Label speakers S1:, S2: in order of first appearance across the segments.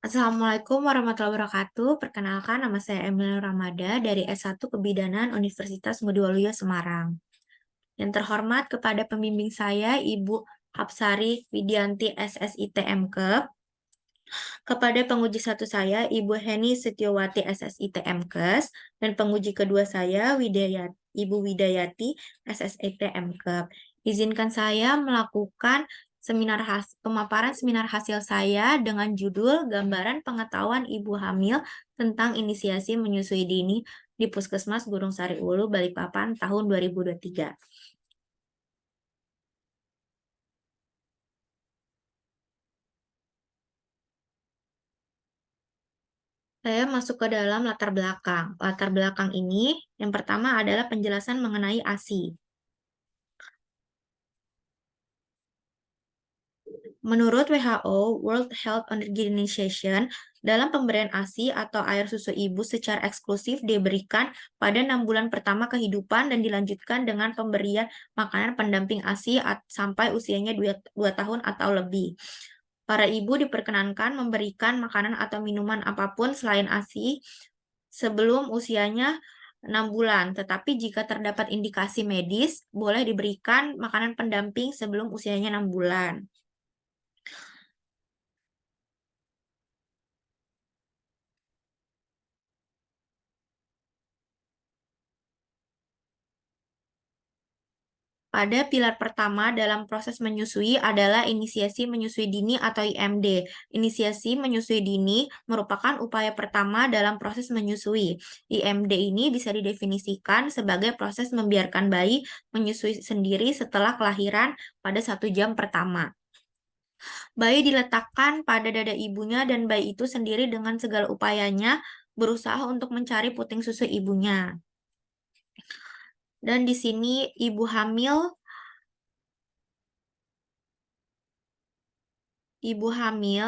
S1: Assalamualaikum warahmatullahi wabarakatuh. Perkenalkan, nama saya Emil Ramada dari S1 Kebidanan Universitas Ngudi Semarang. Yang terhormat kepada pembimbing saya, Ibu Hapsari Widianti SSIT MKEP, kepada penguji satu saya, Ibu Heni Setiawati SSIT MKes, dan penguji kedua saya, Ibu Widayati SSIT MKep. Izinkan saya melakukan pemaparan seminar hasil saya dengan judul Gambaran Pengetahuan Ibu Hamil tentang Inisiasi Menyusui Dini di Puskesmas Gunung Sari Ulu, Balikpapan tahun 2023. Saya masuk ke dalam latar belakang. Latar belakang ini yang pertama adalah penjelasan mengenai ASI. Menurut WHO, World Health Organization, dalam pemberian ASI atau air susu ibu secara eksklusif diberikan pada 6 bulan pertama kehidupan dan dilanjutkan dengan pemberian makanan pendamping ASI sampai usianya 2 tahun atau lebih. Para ibu diperkenankan memberikan makanan atau minuman apapun selain ASI sebelum usianya 6 bulan, tetapi jika terdapat indikasi medis, boleh diberikan makanan pendamping sebelum usianya 6 bulan. Pada pilar pertama dalam proses menyusui adalah inisiasi menyusui dini atau IMD. Inisiasi menyusui dini merupakan upaya pertama dalam proses menyusui. IMD ini bisa didefinisikan sebagai proses membiarkan bayi menyusui sendiri setelah kelahiran pada 1 jam pertama. Bayi diletakkan pada dada ibunya dan bayi itu sendiri dengan segala upayanya berusaha untuk mencari puting susu ibunya. Dan di sini ibu hamil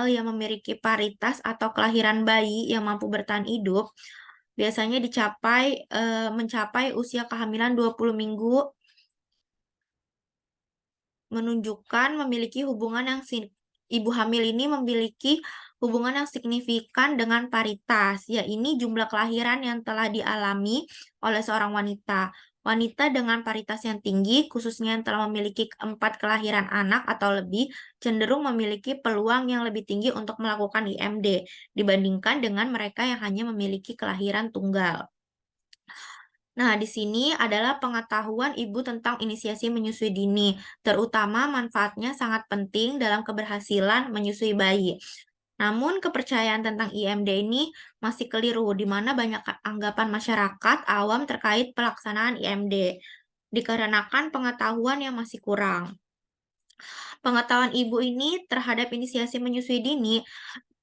S1: yang memiliki paritas atau kelahiran bayi yang mampu bertahan hidup biasanya mencapai usia kehamilan 20 minggu, menunjukkan ibu hamil ini memiliki hubungan yang signifikan dengan paritas, yaitu jumlah kelahiran yang telah dialami oleh seorang wanita. Wanita dengan paritas yang tinggi, khususnya yang telah memiliki 4 kelahiran anak atau lebih, cenderung memiliki peluang yang lebih tinggi untuk melakukan IMD dibandingkan dengan mereka yang hanya memiliki kelahiran tunggal. Nah, di sini adalah pengetahuan ibu tentang inisiasi menyusui dini, terutama manfaatnya sangat penting dalam keberhasilan menyusui bayi. Namun, kepercayaan tentang IMD ini masih keliru, di mana banyak anggapan masyarakat awam terkait pelaksanaan IMD, dikarenakan pengetahuan yang masih kurang. Pengetahuan ibu ini terhadap inisiasi menyusui dini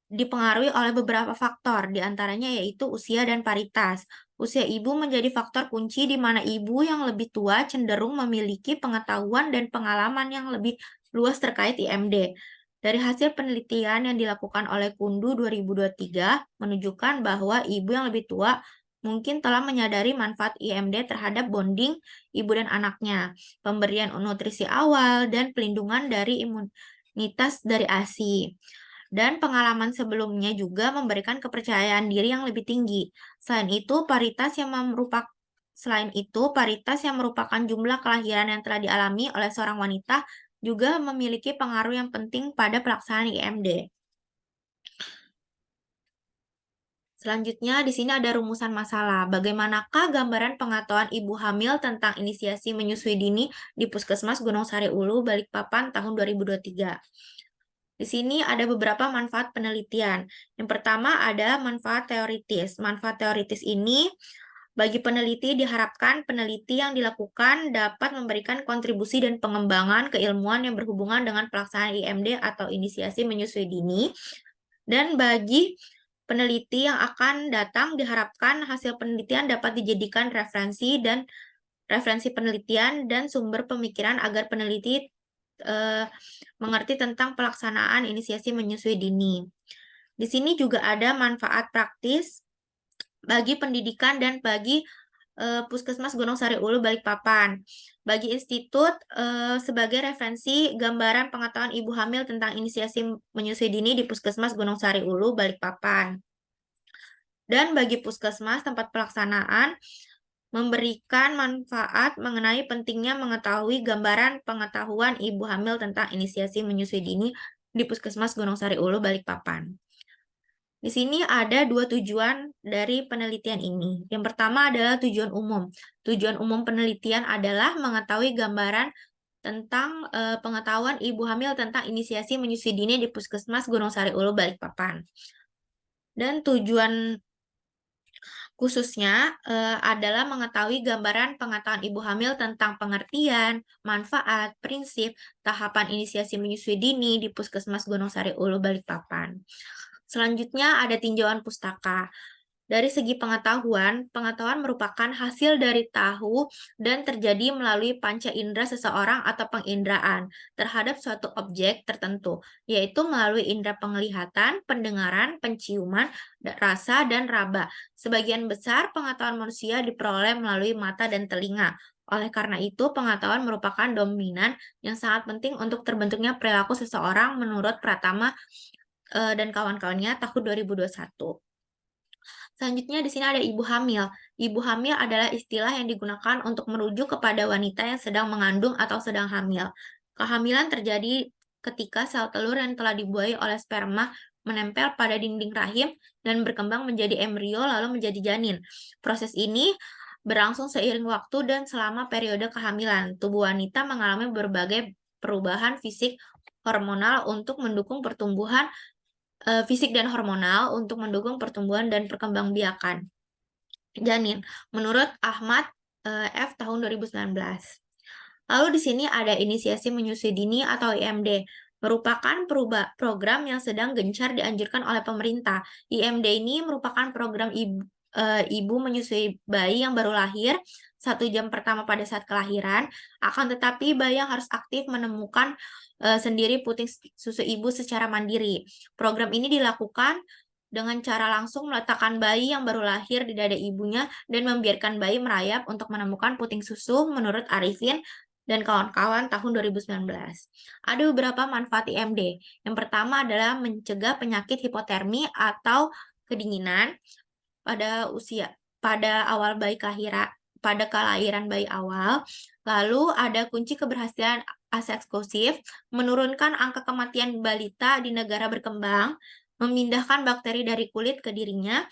S1: dipengaruhi oleh beberapa faktor, diantaranya yaitu usia dan paritas. Usia ibu menjadi faktor kunci di mana ibu yang lebih tua cenderung memiliki pengetahuan dan pengalaman yang lebih luas terkait IMD. Dari hasil penelitian yang dilakukan oleh Kundu 2023 menunjukkan bahwa ibu yang lebih tua mungkin telah menyadari manfaat IMD terhadap bonding ibu dan anaknya, pemberian nutrisi awal, dan pelindungan dari imunitas dari ASI. Dan pengalaman sebelumnya juga memberikan kepercayaan diri yang lebih tinggi. Selain itu, paritas yang merupakan jumlah kelahiran yang telah dialami oleh seorang wanita juga memiliki pengaruh yang penting pada pelaksanaan IMD. Selanjutnya, di sini ada rumusan masalah. Bagaimanakah gambaran pengetahuan ibu hamil tentang inisiasi menyusui dini di Puskesmas Gunung Sari Ulu, Balikpapan tahun 2023? Di sini ada beberapa manfaat penelitian. Yang pertama ada manfaat teoritis. Manfaat teoritis ini bagi peneliti diharapkan peneliti yang dilakukan dapat memberikan kontribusi dan pengembangan keilmuan yang berhubungan dengan pelaksanaan IMD atau inisiasi menyusui dini. Dan bagi peneliti yang akan datang diharapkan hasil penelitian dapat dijadikan referensi penelitian dan sumber pemikiran agar peneliti mengerti tentang pelaksanaan inisiasi menyusui dini. Di sini juga ada manfaat praktis bagi pendidikan dan bagi Puskesmas Gunung Sari Ulu Balikpapan. Bagi institut sebagai referensi gambaran pengetahuan ibu hamil tentang inisiasi menyusui dini di Puskesmas Gunung Sari Ulu Balikpapan. Dan bagi puskesmas tempat pelaksanaan memberikan manfaat mengenai pentingnya mengetahui gambaran pengetahuan ibu hamil tentang inisiasi menyusui dini di Puskesmas Gunung Sari Ulu Balikpapan. Di sini ada dua tujuan dari penelitian ini. Yang pertama adalah tujuan umum. Tujuan umum penelitian adalah mengetahui gambaran tentang pengetahuan ibu hamil tentang inisiasi menyusui dini di Puskesmas Gunung Sari Ulu Balikpapan. Dan tujuan khususnya adalah mengetahui gambaran pengetahuan ibu hamil tentang pengertian, manfaat, prinsip, tahapan inisiasi menyusui dini di Puskesmas Gunung Sari Ulu Balikpapan. Selanjutnya ada tinjauan pustaka. Dari segi pengetahuan merupakan hasil dari tahu dan terjadi melalui panca indera seseorang atau penginderaan terhadap suatu objek tertentu, yaitu melalui indera penglihatan, pendengaran, penciuman, rasa, dan raba. Sebagian besar pengetahuan manusia diperoleh melalui mata dan telinga. Oleh karena itu, pengetahuan merupakan dominan yang sangat penting untuk terbentuknya perilaku seseorang menurut Pratama dan kawan-kawannya tahun 2021. Selanjutnya di sini ada ibu hamil. Ibu hamil adalah istilah yang digunakan untuk merujuk kepada wanita yang sedang mengandung atau sedang hamil. Kehamilan terjadi ketika sel telur yang telah dibuahi oleh sperma menempel pada dinding rahim dan berkembang menjadi embrio lalu menjadi janin. Proses ini berlangsung seiring waktu dan selama periode kehamilan. Tubuh wanita mengalami berbagai perubahan fisik hormonal untuk mendukung pertumbuhan fisik dan hormonal untuk mendukung pertumbuhan dan perkembangbiakan janin, menurut Ahmad F. tahun 2019. Lalu di sini ada inisiasi menyusui dini atau IMD, merupakan program yang sedang gencar dianjurkan oleh pemerintah. IMD ini merupakan program ibu menyusui bayi yang baru lahir 1 jam pertama pada saat kelahiran, akan tetapi bayi yang harus aktif menemukan sendiri puting susu ibu secara mandiri. Program ini dilakukan dengan cara langsung meletakkan bayi yang baru lahir di dada ibunya dan membiarkan bayi merayap untuk menemukan puting susu menurut Arifin dan kawan-kawan tahun 2019. Ada beberapa manfaat IMD. Yang pertama adalah mencegah penyakit hipotermi atau kedinginan pada awal bayi pada kelahiran bayi awal. Lalu ada kunci keberhasilan ASI eksklusif, menurunkan angka kematian balita di negara berkembang, memindahkan bakteri dari kulit ke dirinya,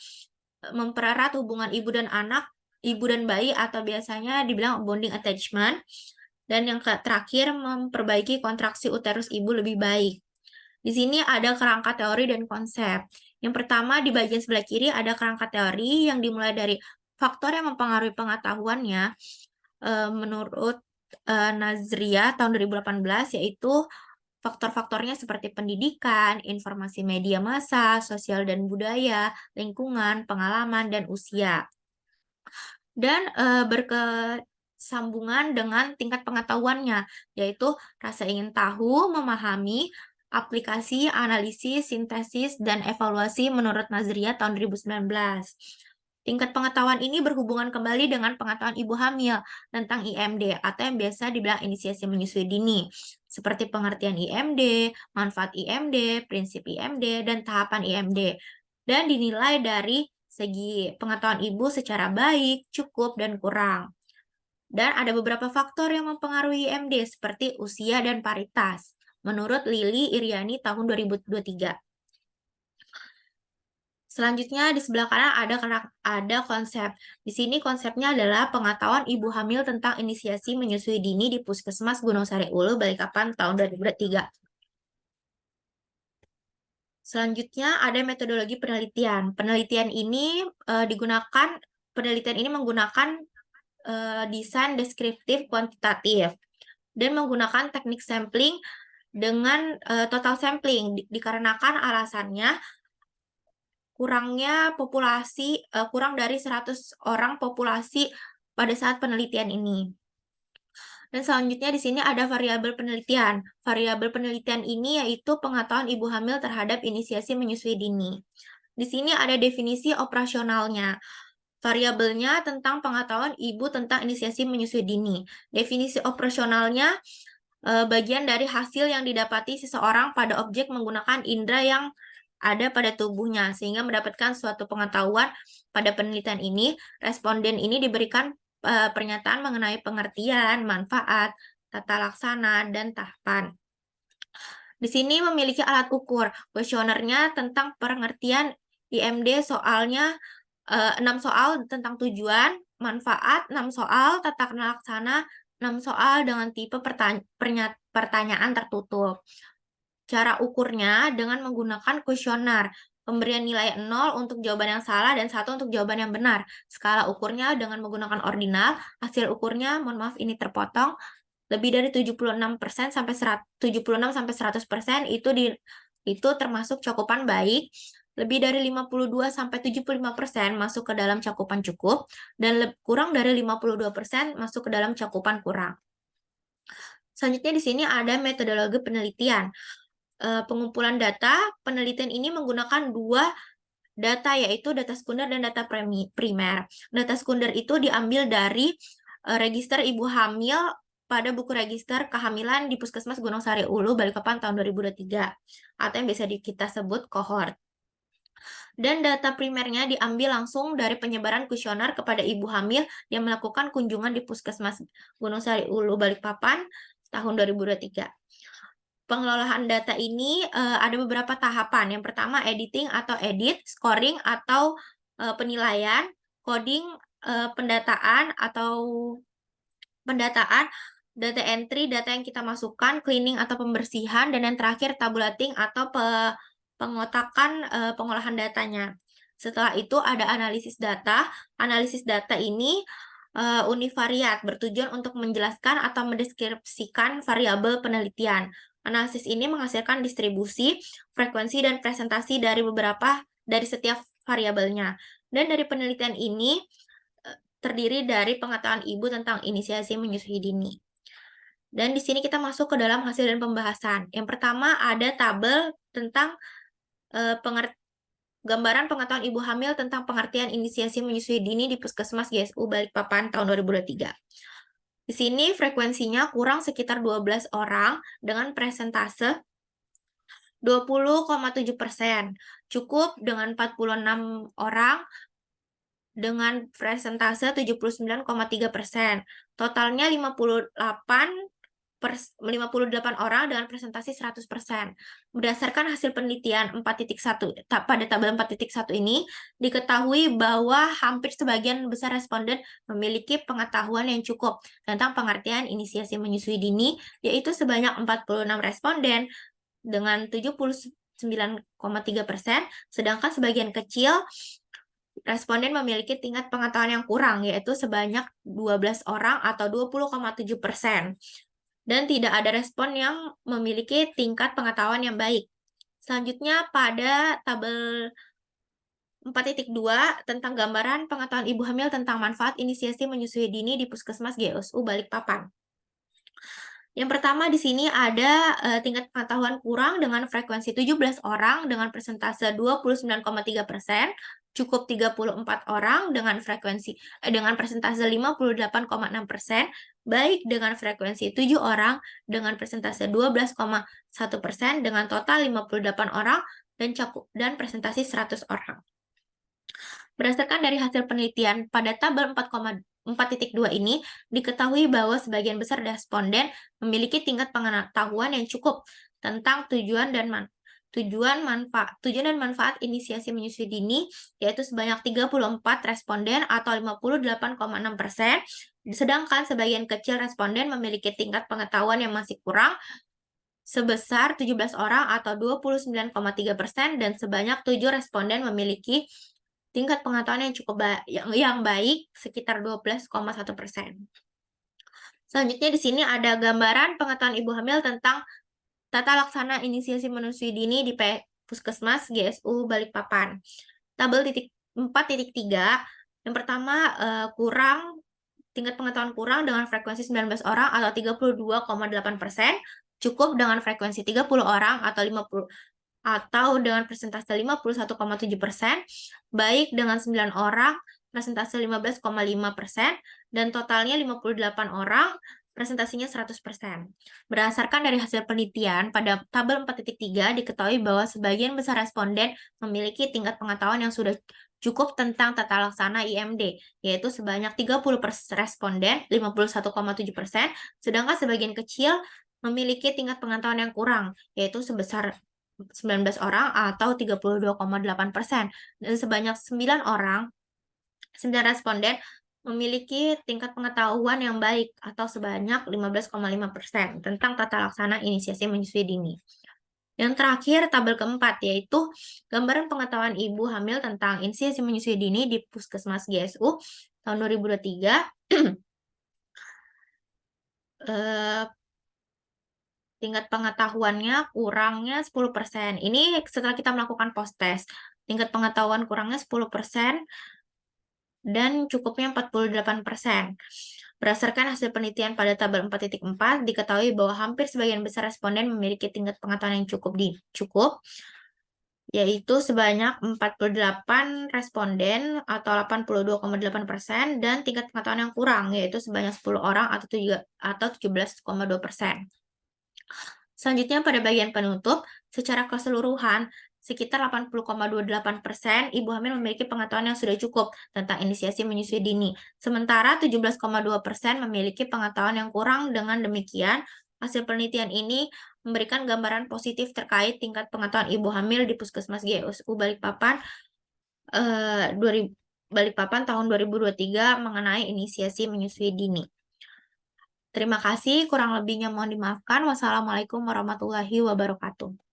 S1: mempererat hubungan ibu dan anak, ibu dan bayi atau biasanya dibilang bonding attachment, dan yang terakhir memperbaiki kontraksi uterus ibu lebih baik. Di sini ada kerangka teori dan konsep. Yang pertama di bagian sebelah kiri ada kerangka teori yang dimulai dari faktor yang mempengaruhi pengetahuannya menurut Nazria tahun 2018, yaitu faktor-faktornya seperti pendidikan, informasi media massa, sosial dan budaya, lingkungan, pengalaman, dan usia. Dan berkesambungan dengan tingkat pengetahuannya, yaitu rasa ingin tahu, memahami, aplikasi, analisis, sintesis, dan evaluasi menurut Nazria tahun 2019. Tingkat pengetahuan ini berhubungan kembali dengan pengetahuan ibu hamil tentang IMD atau yang biasa dibilang inisiasi menyusui dini, seperti pengertian IMD, manfaat IMD, prinsip IMD, dan tahapan IMD, dan dinilai dari segi pengetahuan ibu secara baik, cukup, dan kurang. Dan ada beberapa faktor yang mempengaruhi IMD seperti usia dan paritas, menurut Lili Iriani tahun 2023. Selanjutnya di sebelah kanan ada konsep. Di sini konsepnya adalah pengetahuan ibu hamil tentang inisiasi menyusui dini di Puskesmas Gunung Sari Ulu Balikpapan tahun 2003. Selanjutnya ada metodologi penelitian. Penelitian ini menggunakan desain deskriptif kuantitatif dan menggunakan teknik sampling dengan total sampling dikarenakan alasannya kurang dari 100 orang populasi pada saat penelitian ini. Dan selanjutnya di sini ada variabel penelitian. Variabel penelitian ini yaitu pengetahuan ibu hamil terhadap inisiasi menyusui dini. Di sini ada definisi operasionalnya. Variabelnya tentang pengetahuan ibu tentang inisiasi menyusui dini. Definisi operasionalnya bagian dari hasil yang didapati seseorang pada objek menggunakan indera yang ada pada tubuhnya, sehingga mendapatkan suatu pengetahuan. Pada penelitian ini, responden ini diberikan pernyataan mengenai pengertian, manfaat, tata laksana, dan tahapan. Di sini memiliki alat ukur. Kuesionernya tentang pengertian IMD, soalnya 6 soal tentang tujuan, manfaat, 6 soal, tata laksana, 6 soal dengan tipe pertanyaan tertutup. Cara ukurnya dengan menggunakan kuesioner. Pemberian nilai 0 untuk jawaban yang salah dan 1 untuk jawaban yang benar. Skala ukurnya dengan menggunakan ordinal. Hasil ukurnya, mohon maaf ini terpotong, lebih dari 76% sampai 76 sampai 100% itu termasuk cakupan baik. Lebih dari 52 sampai 75% masuk ke dalam cakupan cukup, dan kurang dari 52% masuk ke dalam cakupan kurang. Selanjutnya di sini ada metodologi penelitian. Pengumpulan data, penelitian ini menggunakan dua data, yaitu data sekunder dan data primer. Data sekunder itu diambil dari register ibu hamil pada buku register kehamilan di Puskesmas Gunung Sari Ulu, Balikpapan tahun 2023, atau yang biasa kita sebut kohort. Dan data primernya diambil langsung dari penyebaran kuesioner kepada ibu hamil yang melakukan kunjungan di Puskesmas Gunung Sari Ulu, Balikpapan tahun 2023. Pengelolaan data ini ada beberapa tahapan. Yang pertama editing atau edit, scoring atau penilaian, coding, pendataan atau pendataan, data entry, data yang kita masukkan, cleaning atau pembersihan, dan yang terakhir tabulating atau pengotakan pengolahan datanya. Setelah itu ada analisis data. Analisis data ini univariat, bertujuan untuk menjelaskan atau mendeskripsikan variabel penelitian. Analisis ini menghasilkan distribusi, frekuensi, dan presentasi dari setiap variabelnya. Dan dari penelitian ini terdiri dari pengetahuan ibu tentang inisiasi menyusui dini. Dan di sini kita masuk ke dalam hasil dan pembahasan. Yang pertama ada tabel tentang gambaran pengetahuan ibu hamil tentang pengertian inisiasi menyusui dini di Puskesmas GSU Balikpapan tahun 2023. Di sini frekuensinya kurang sekitar 12 orang dengan presentase 20,7%. Cukup dengan 46 orang dengan presentase 79,3%. Totalnya 58 orang dengan presentasi 100%. Berdasarkan hasil penelitian 4.1 pada tabel 4.1 ini, diketahui bahwa hampir sebagian besar responden memiliki pengetahuan yang cukup tentang pengertian inisiasi menyusui dini, yaitu sebanyak 46 responden dengan 79,3%, sedangkan sebagian kecil responden memiliki tingkat pengetahuan yang kurang, yaitu sebanyak 12 orang atau 20,7%. Dan tidak ada respon yang memiliki tingkat pengetahuan yang baik. Selanjutnya pada tabel 4.2 tentang gambaran pengetahuan ibu hamil tentang manfaat inisiasi menyusui dini di Puskesmas GSU Balikpapan. Yang pertama di sini ada tingkat pengetahuan kurang dengan frekuensi 17 orang dengan persentase 29,3%, cukup 34 orang dengan persentase 58,6%, baik dengan frekuensi 7 orang dengan persentase 12,1% dengan total 58 orang dan presentasi 100 orang. Berdasarkan dari hasil penelitian pada tabel 4.2 ini, diketahui bahwa sebagian besar responden memiliki tingkat pengetahuan yang cukup tentang tujuan dan manfaat inisiasi menyusui dini, yaitu sebanyak 34 responden atau 58,6%, sedangkan sebagian kecil responden memiliki tingkat pengetahuan yang masih kurang sebesar 17 orang atau 29,3%, dan sebanyak 7 responden memiliki tingkat pengetahuan yang cukup baik sekitar 12,1%. Selanjutnya di sini ada gambaran pengetahuan ibu hamil tentang tata laksana inisiasi menyusui dini di Puskesmas GSU Balikpapan. Tabel 4.3, yang pertama tingkat pengetahuan kurang dengan frekuensi 19 orang atau 32,8%, cukup dengan frekuensi 30 orang atau dengan persentase 51,7%, baik dengan 9 orang presentase 15,5%, dan totalnya 58 orang, presentasinya 100%. Berdasarkan dari hasil penelitian, pada tabel 4.3 diketahui bahwa sebagian besar responden memiliki tingkat pengetahuan yang sudah cukup tentang tata laksana IMD, yaitu sebanyak 30% responden, 51,7%, sedangkan sebagian kecil memiliki tingkat pengetahuan yang kurang, yaitu sebesar 19 orang atau 32,8%, dan sebanyak 9 responden memiliki tingkat pengetahuan yang baik atau sebanyak 15,5% tentang tata laksana inisiasi menyusui dini. Yang terakhir, tabel keempat, yaitu gambaran pengetahuan ibu hamil tentang inisiasi menyusui dini di Puskesmas GSU tahun 2023. Tingkat pengetahuannya kurangnya 10%. Ini setelah kita melakukan post-test. Tingkat pengetahuan kurangnya 10% dan cukupnya 48%. Berdasarkan hasil penelitian pada tabel 4.4, diketahui bahwa hampir sebagian besar responden memiliki tingkat pengetahuan yang cukup, yaitu sebanyak 48 responden atau 82,8%, dan tingkat pengetahuan yang kurang, yaitu sebanyak 10 orang atau 17,2%. Selanjutnya pada bagian penutup, secara keseluruhan, sekitar 80,28% ibu hamil memiliki pengetahuan yang sudah cukup tentang inisiasi menyusui dini. Sementara 17,2% memiliki pengetahuan yang kurang. Dengan demikian, hasil penelitian ini memberikan gambaran positif terkait tingkat pengetahuan ibu hamil di Puskesmas GSU Balikpapan tahun 2023 mengenai inisiasi menyusui dini. Terima kasih, kurang lebihnya mohon dimaafkan. Wassalamualaikum warahmatullahi wabarakatuh.